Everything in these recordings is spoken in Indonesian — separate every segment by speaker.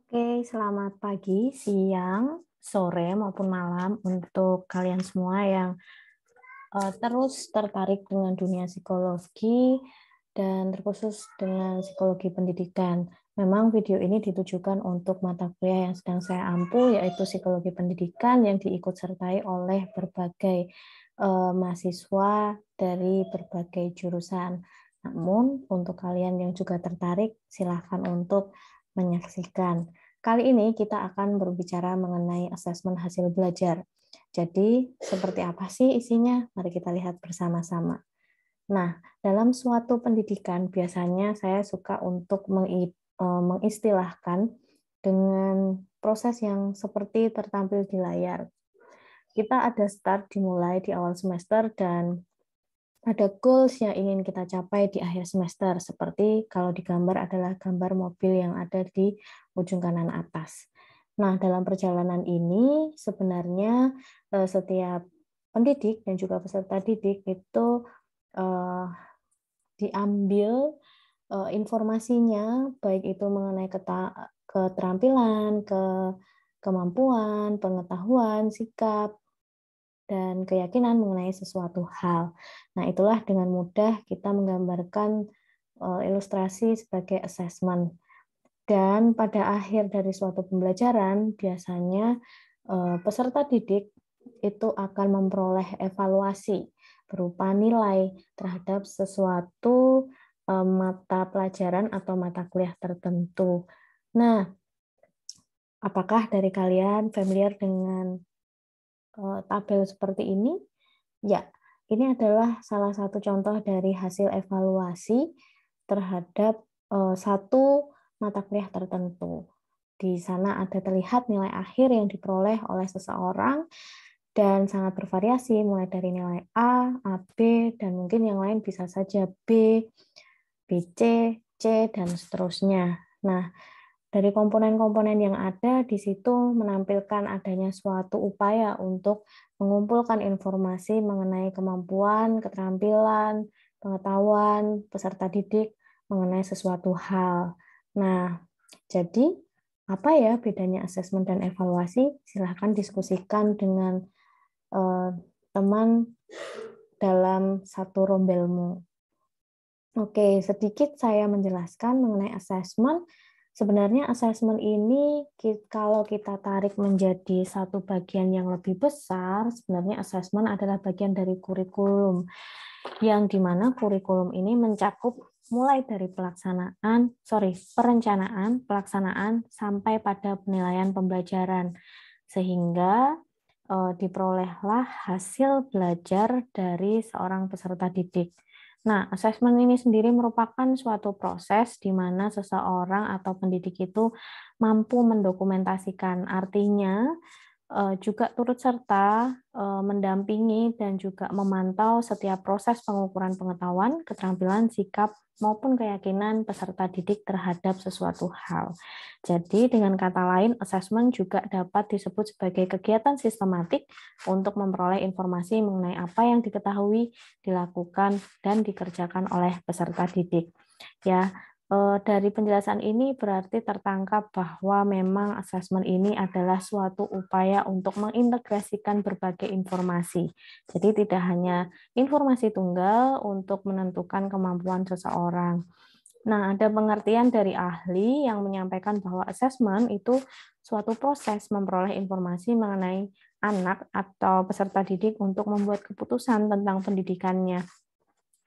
Speaker 1: Oke, selamat pagi, siang, sore, maupun malam untuk kalian semua yang terus tertarik dengan dunia psikologi dan terkhusus dengan psikologi pendidikan. Memang video ini ditujukan untuk mata kuliah yang sedang saya ampu, yaitu psikologi pendidikan yang diikutsertai oleh berbagai mahasiswa dari berbagai jurusan. Namun, untuk kalian yang juga tertarik, silahkan untuk menyaksikan. Kali ini kita akan berbicara mengenai asesmen hasil belajar. Jadi, seperti apa sih isinya? Mari kita lihat bersama-sama. Nah, dalam suatu pendidikan biasanya saya suka untuk mengistilahkan dengan proses yang seperti tertampil di layar. Kita ada start dimulai di awal semester dan ada goals yang ingin kita capai di akhir semester, seperti kalau di gambar adalah gambar mobil yang ada di ujung kanan atas. Nah, dalam perjalanan ini sebenarnya setiap pendidik dan juga peserta didik itu eh, diambil informasinya, baik itu mengenai keterampilan, kemampuan, pengetahuan, sikap, dan keyakinan mengenai sesuatu hal. Nah, itulah dengan mudah kita menggambarkan ilustrasi sebagai assessment. Dan pada akhir dari suatu pembelajaran, biasanya peserta didik itu akan memperoleh evaluasi berupa nilai terhadap sesuatu mata pelajaran atau mata kuliah tertentu. Nah, apakah dari kalian familiar dengan tabel seperti ini? Ya, ini adalah salah satu contoh dari hasil evaluasi terhadap satu mata kuliah tertentu. Di sana ada terlihat nilai akhir yang diperoleh oleh seseorang dan sangat bervariasi, mulai dari nilai A, AB, dan mungkin yang lain bisa saja B, BC, C, dan seterusnya. Nah, dari komponen-komponen yang ada di situ menampilkan adanya suatu upaya untuk mengumpulkan informasi mengenai kemampuan, keterampilan, pengetahuan peserta didik mengenai sesuatu hal. Nah, jadi apa ya bedanya asesmen dan evaluasi? Silahkan diskusikan dengan teman dalam satu rombelmu. Oke, sedikit saya menjelaskan mengenai asesmen. Sebenarnya asesmen ini kalau kita tarik menjadi satu bagian yang lebih besar, sebenarnya asesmen adalah bagian dari kurikulum, yang dimana kurikulum ini mencakup mulai dari perencanaan, pelaksanaan, sampai pada penilaian pembelajaran, sehingga diperolehlah hasil belajar dari seorang peserta didik. Nah, asesmen ini sendiri merupakan suatu proses di mana seseorang atau pendidik itu mampu mendokumentasikan, artinya juga turut serta mendampingi dan juga memantau setiap proses pengukuran pengetahuan, keterampilan, sikap, maupun keyakinan peserta didik terhadap sesuatu hal. Jadi, dengan kata lain, asesmen juga dapat disebut sebagai kegiatan sistematik untuk memperoleh informasi mengenai apa yang diketahui, dilakukan, dan dikerjakan oleh peserta didik. Ya, dari penjelasan ini berarti tertangkap bahwa memang asesmen ini adalah suatu upaya untuk mengintegrasikan berbagai informasi. Jadi tidak hanya informasi tunggal untuk menentukan kemampuan seseorang. Nah, ada pengertian dari ahli yang menyampaikan bahwa asesmen itu suatu proses memperoleh informasi mengenai anak atau peserta didik untuk membuat keputusan tentang pendidikannya.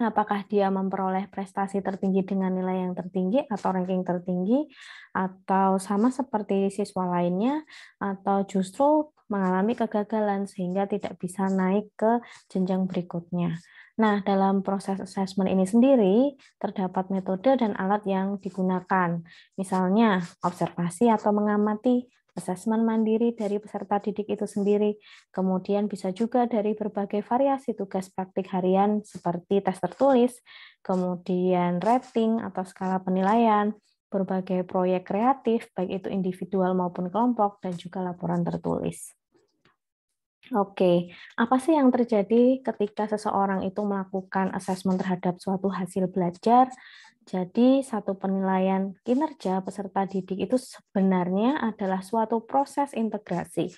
Speaker 1: Apakah dia memperoleh prestasi tertinggi dengan nilai yang tertinggi atau ranking tertinggi, atau sama seperti siswa lainnya, atau justru mengalami kegagalan sehingga tidak bisa naik ke jenjang berikutnya. Nah, dalam proses asesmen ini sendiri, terdapat metode dan alat yang digunakan. Misalnya, observasi atau mengamati, asesmen mandiri dari peserta didik itu sendiri, kemudian bisa juga dari berbagai variasi tugas praktik harian seperti tes tertulis, kemudian rating atau skala penilaian, berbagai proyek kreatif, baik itu individual maupun kelompok, dan juga laporan tertulis. Oke, apa sih yang terjadi ketika seseorang itu melakukan asesmen terhadap suatu hasil belajar? Jadi, satu penilaian kinerja peserta didik itu sebenarnya adalah suatu proses integrasi,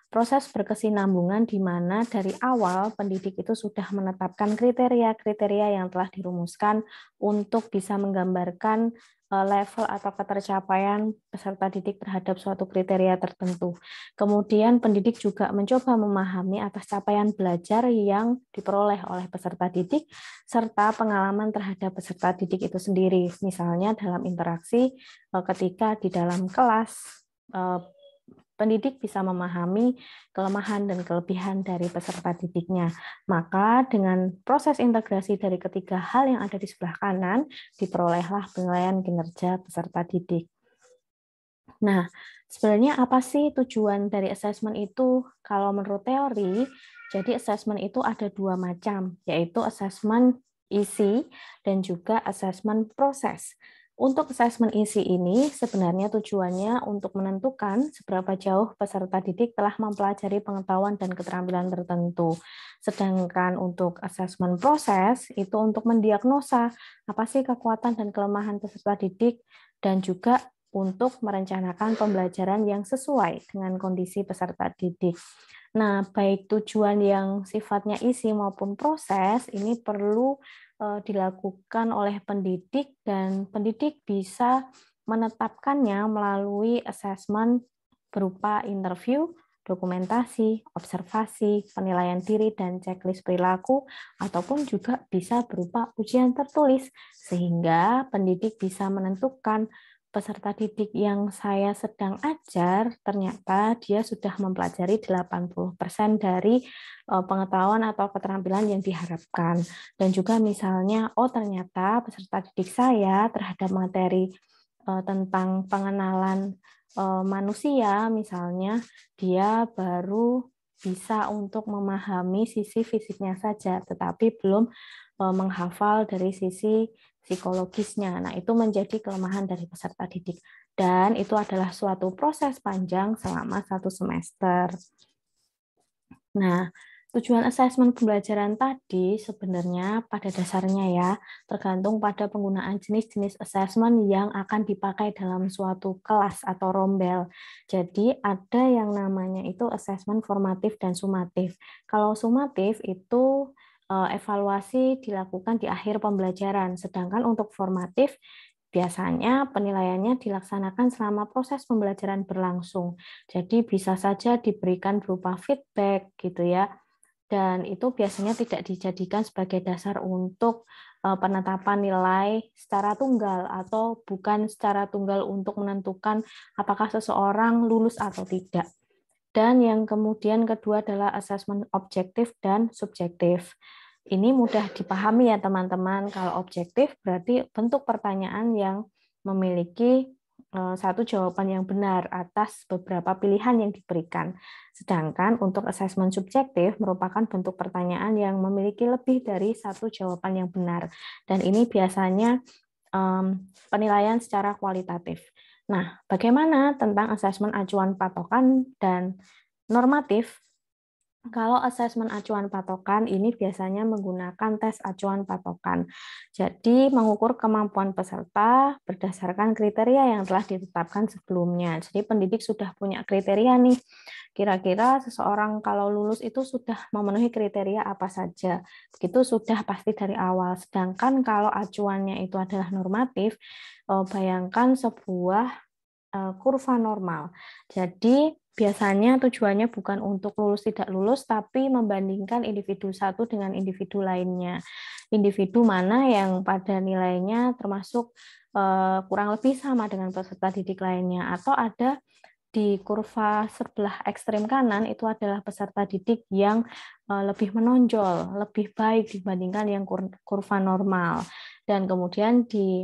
Speaker 1: proses berkesinambungan di mana dari awal pendidik itu sudah menetapkan kriteria-kriteria yang telah dirumuskan untuk bisa menggambarkan level atau ketercapaian peserta didik terhadap suatu kriteria tertentu. Kemudian pendidik juga mencoba memahami atas capaian belajar yang diperoleh oleh peserta didik serta pengalaman terhadap peserta didik itu sendiri. Misalnya dalam interaksi ketika di dalam kelas pendidik bisa memahami kelemahan dan kelebihan dari peserta didiknya. Maka dengan proses integrasi dari ketiga hal yang ada di sebelah kanan, diperolehlah penilaian kinerja peserta didik. Nah, sebenarnya apa sih tujuan dari assessment itu? Kalau menurut teori, jadi assessment itu ada dua macam, yaitu assessment isi dan juga assessment proses. Untuk assessment isi ini sebenarnya tujuannya untuk menentukan seberapa jauh peserta didik telah mempelajari pengetahuan dan keterampilan tertentu. Sedangkan untuk assessment proses itu untuk mendiagnosa apa sih kekuatan dan kelemahan peserta didik dan juga untuk merencanakan pembelajaran yang sesuai dengan kondisi peserta didik. Nah, baik tujuan yang sifatnya isi maupun proses ini perlu dilakukan oleh pendidik dan pendidik bisa menetapkannya melalui assessment berupa interview, dokumentasi, observasi, penilaian diri, dan checklist perilaku, ataupun juga bisa berupa ujian tertulis, sehingga pendidik bisa menentukan peserta didik yang saya sedang ajar, ternyata dia sudah mempelajari 80% dari pengetahuan atau keterampilan yang diharapkan. Dan juga misalnya, oh ternyata peserta didik saya terhadap materi tentang pengenalan manusia, misalnya dia baru bisa untuk memahami sisi fisiknya saja, tetapi belum menghafal dari sisi psikologisnya. Nah, itu menjadi kelemahan dari peserta didik. Dan itu adalah suatu proses panjang selama 1 semester. Nah, tujuan asesmen pembelajaran tadi sebenarnya pada dasarnya ya, tergantung pada penggunaan jenis-jenis asesmen yang akan dipakai dalam suatu kelas atau rombel. Jadi ada yang namanya itu asesmen formatif dan sumatif. Kalau sumatif itu evaluasi dilakukan di akhir pembelajaran, sedangkan untuk formatif biasanya penilaiannya dilaksanakan selama proses pembelajaran berlangsung. Jadi bisa saja diberikan berupa feedback gitu ya. Dan itu biasanya tidak dijadikan sebagai dasar untuk penetapan nilai secara tunggal atau bukan secara tunggal untuk menentukan apakah seseorang lulus atau tidak. Dan yang kemudian kedua adalah asesmen objektif dan subjektif. Ini mudah dipahami ya teman-teman. Kalau objektif berarti bentuk pertanyaan yang memiliki satu jawaban yang benar atas beberapa pilihan yang diberikan. Sedangkan untuk asesmen subjektif merupakan bentuk pertanyaan yang memiliki lebih dari satu jawaban yang benar. Dan ini biasanya penilaian secara kualitatif. Nah, bagaimana tentang asesmen acuan patokan dan normatif? Kalau asesmen acuan patokan ini biasanya menggunakan tes acuan patokan. Jadi mengukur kemampuan peserta berdasarkan kriteria yang telah ditetapkan sebelumnya. Jadi pendidik sudah punya kriteria nih. Kira-kira seseorang kalau lulus itu sudah memenuhi kriteria apa saja. Begitu sudah pasti dari awal. Sedangkan kalau acuannya itu adalah normatif, bayangkan sebuah kurva normal. Jadi biasanya tujuannya bukan untuk lulus tidak lulus, tapi membandingkan individu satu dengan individu lainnya. Individu mana yang pada nilainya termasuk kurang lebih sama dengan peserta didik lainnya, atau ada di kurva sebelah ekstrem kanan itu adalah peserta didik yang lebih menonjol, lebih baik dibandingkan yang kurva normal. Dan kemudian di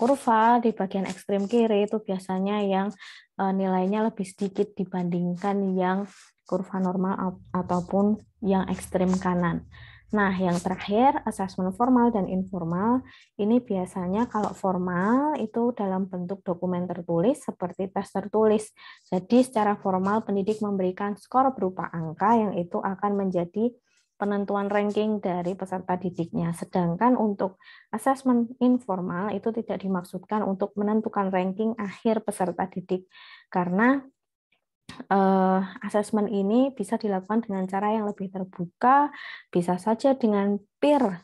Speaker 1: kurva di bagian ekstrem kiri itu biasanya yang nilainya lebih sedikit dibandingkan yang kurva normal ataupun yang ekstrem kanan. Nah, yang terakhir, asesmen formal dan informal. Ini biasanya kalau formal itu dalam bentuk dokumen tertulis seperti tes tertulis. Jadi secara formal pendidik memberikan skor berupa angka yang itu akan menjadi penentuan ranking dari peserta didiknya. Sedangkan untuk asesmen informal itu tidak dimaksudkan untuk menentukan ranking akhir peserta didik, karena asesmen ini bisa dilakukan dengan cara yang lebih terbuka, bisa saja dengan peer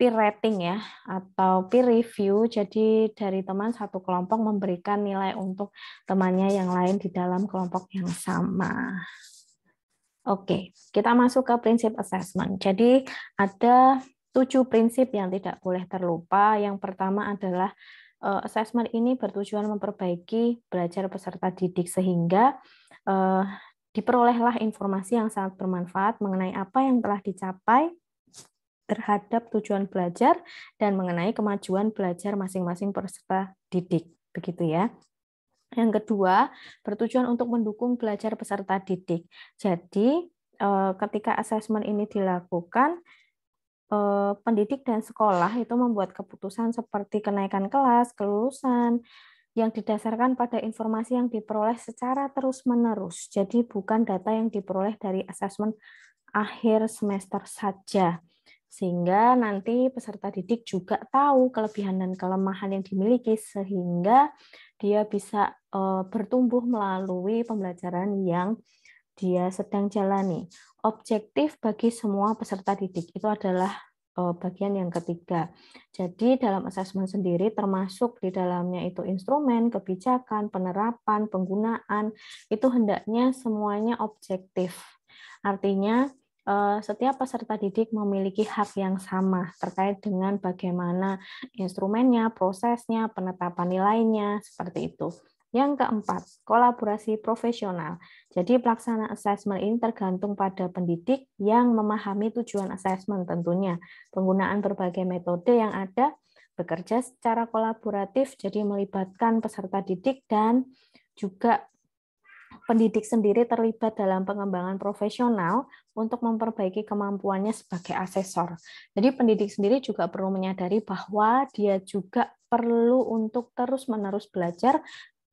Speaker 1: rating ya, atau peer review. Jadi dari teman satu kelompok memberikan nilai untuk temannya yang lain di dalam kelompok yang sama. Oke, kita masuk ke prinsip assessment. Jadi ada 7 prinsip yang tidak boleh terlupa. Yang pertama adalah assessment ini bertujuan memperbaiki belajar peserta didik sehingga diperolehlah informasi yang sangat bermanfaat mengenai apa yang telah dicapai terhadap tujuan belajar dan mengenai kemajuan belajar masing-masing peserta didik. Begitu ya. Yang kedua, bertujuan untuk mendukung belajar peserta didik. Jadi, ketika asesmen ini dilakukan, pendidik dan sekolah itu membuat keputusan seperti kenaikan kelas, kelulusan, yang didasarkan pada informasi yang diperoleh secara terus-menerus. Jadi, bukan data yang diperoleh dari asesmen akhir semester saja. Sehingga nanti peserta didik juga tahu kelebihan dan kelemahan yang dimiliki, sehingga dia bisa bertumbuh melalui pembelajaran yang dia sedang jalani. Objektif bagi semua peserta didik itu adalah bagian yang ketiga. Jadi dalam asesmen sendiri termasuk di dalamnya itu instrumen, kebijakan, penerapan, penggunaan, itu hendaknya semuanya objektif. Artinya setiap peserta didik memiliki hak yang sama terkait dengan bagaimana instrumennya, prosesnya, penetapan nilainya, seperti itu. Yang keempat, kolaborasi profesional. Jadi pelaksanaan asesmen ini tergantung pada pendidik yang memahami tujuan asesmen tentunya. Penggunaan berbagai metode yang ada, bekerja secara kolaboratif, jadi melibatkan peserta didik dan juga pendidik sendiri terlibat dalam pengembangan profesional untuk memperbaiki kemampuannya sebagai asesor. Jadi pendidik sendiri juga perlu menyadari bahwa dia juga perlu untuk terus-menerus belajar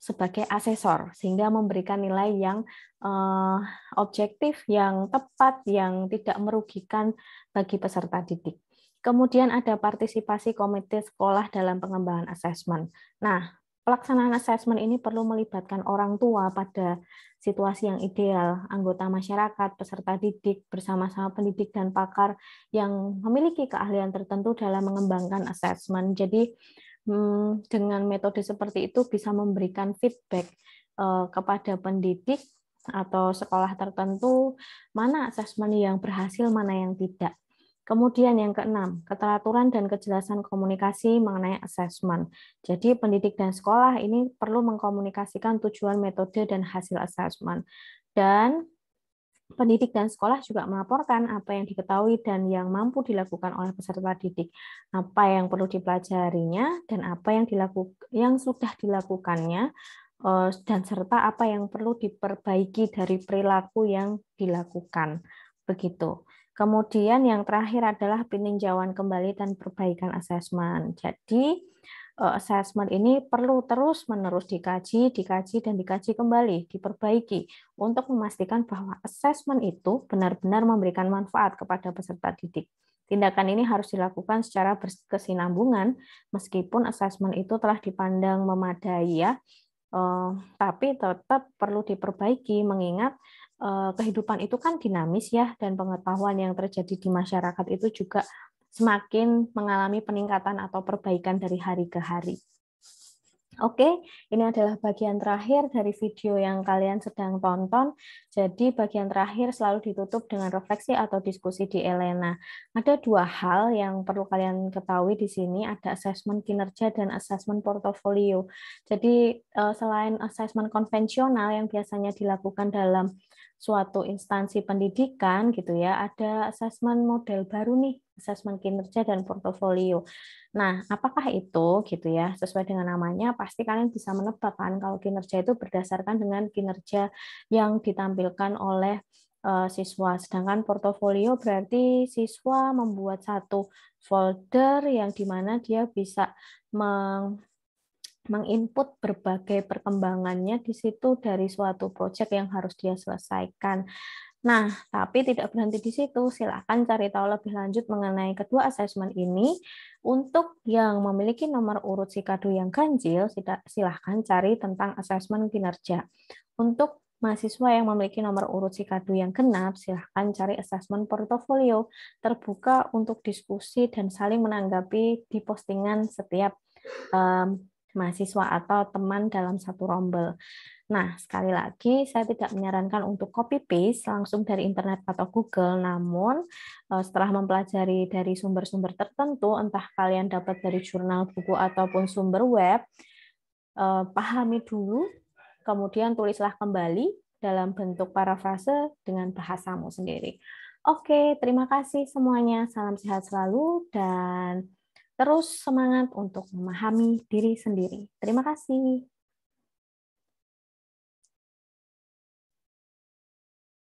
Speaker 1: sebagai asesor, sehingga memberikan nilai yang objektif, yang tepat, yang tidak merugikan bagi peserta didik. Kemudian ada partisipasi komite sekolah dalam pengembangan asesmen. Nah, pelaksanaan asesmen ini perlu melibatkan orang tua pada situasi yang ideal, anggota masyarakat, peserta didik, bersama-sama pendidik dan pakar yang memiliki keahlian tertentu dalam mengembangkan asesmen. Jadi, dengan metode seperti itu bisa memberikan feedback kepada pendidik atau sekolah tertentu, mana asesmen yang berhasil, mana yang tidak. Kemudian yang keenam, keteraturan dan kejelasan komunikasi mengenai asesmen. Jadi pendidik dan sekolah ini perlu mengkomunikasikan tujuan, metode, dan hasil asesmen. Dan pendidik dan sekolah juga melaporkan apa yang diketahui dan yang mampu dilakukan oleh peserta didik, apa yang perlu dipelajarinya, dan apa yang sudah dilakukannya, dan serta apa yang perlu diperbaiki dari perilaku yang dilakukan. Begitu. Kemudian yang terakhir adalah peninjauan kembali dan perbaikan asesmen. Jadi asesmen ini perlu terus-menerus dikaji, dan dikaji kembali, diperbaiki untuk memastikan bahwa asesmen itu benar-benar memberikan manfaat kepada peserta didik. Tindakan ini harus dilakukan secara berkesinambungan meskipun asesmen itu telah dipandang memadai ya, tapi tetap perlu diperbaiki mengingat kehidupan itu kan dinamis ya, dan pengetahuan yang terjadi di masyarakat itu juga semakin mengalami peningkatan atau perbaikan dari hari ke hari. Oke, ini adalah bagian terakhir dari video yang kalian sedang tonton. Jadi bagian terakhir selalu ditutup dengan refleksi atau diskusi di Elena. Ada dua hal yang perlu kalian ketahui di sini, ada asesmen kinerja dan asesmen portofolio. Jadi selain asesmen konvensional yang biasanya dilakukan dalam suatu instansi pendidikan gitu ya, ada asesmen model baru nih, asesmen kinerja dan portofolio. Nah, apakah itu gitu ya? Sesuai dengan namanya, pasti kalian bisa menebak kan kalau kinerja itu berdasarkan dengan kinerja yang ditampilkan oleh siswa. Sedangkan portofolio berarti siswa membuat satu folder yang dimana dia bisa menginput berbagai perkembangannya di situ dari suatu proyek yang harus dia selesaikan. Nah, tapi tidak berhenti di situ. Silakan cari tahu lebih lanjut mengenai kedua asesmen ini. Untuk yang memiliki nomor urut Sikadu yang ganjil, silahkan cari tentang asesmen kinerja. Untuk mahasiswa yang memiliki nomor urut Sikadu yang genap, silahkan cari asesmen portofolio terbuka untuk diskusi dan saling menanggapi di postingan setiap mahasiswa atau teman dalam satu rombel. Nah, sekali lagi, saya tidak menyarankan untuk copy-paste langsung dari internet atau Google, namun setelah mempelajari dari sumber-sumber tertentu, entah kalian dapat dari jurnal, buku, ataupun sumber web, pahami dulu, kemudian tulislah kembali dalam bentuk parafrase dengan bahasamu sendiri. Oke, terima kasih semuanya. Salam sehat selalu, dan terus semangat untuk memahami diri sendiri. Terima kasih.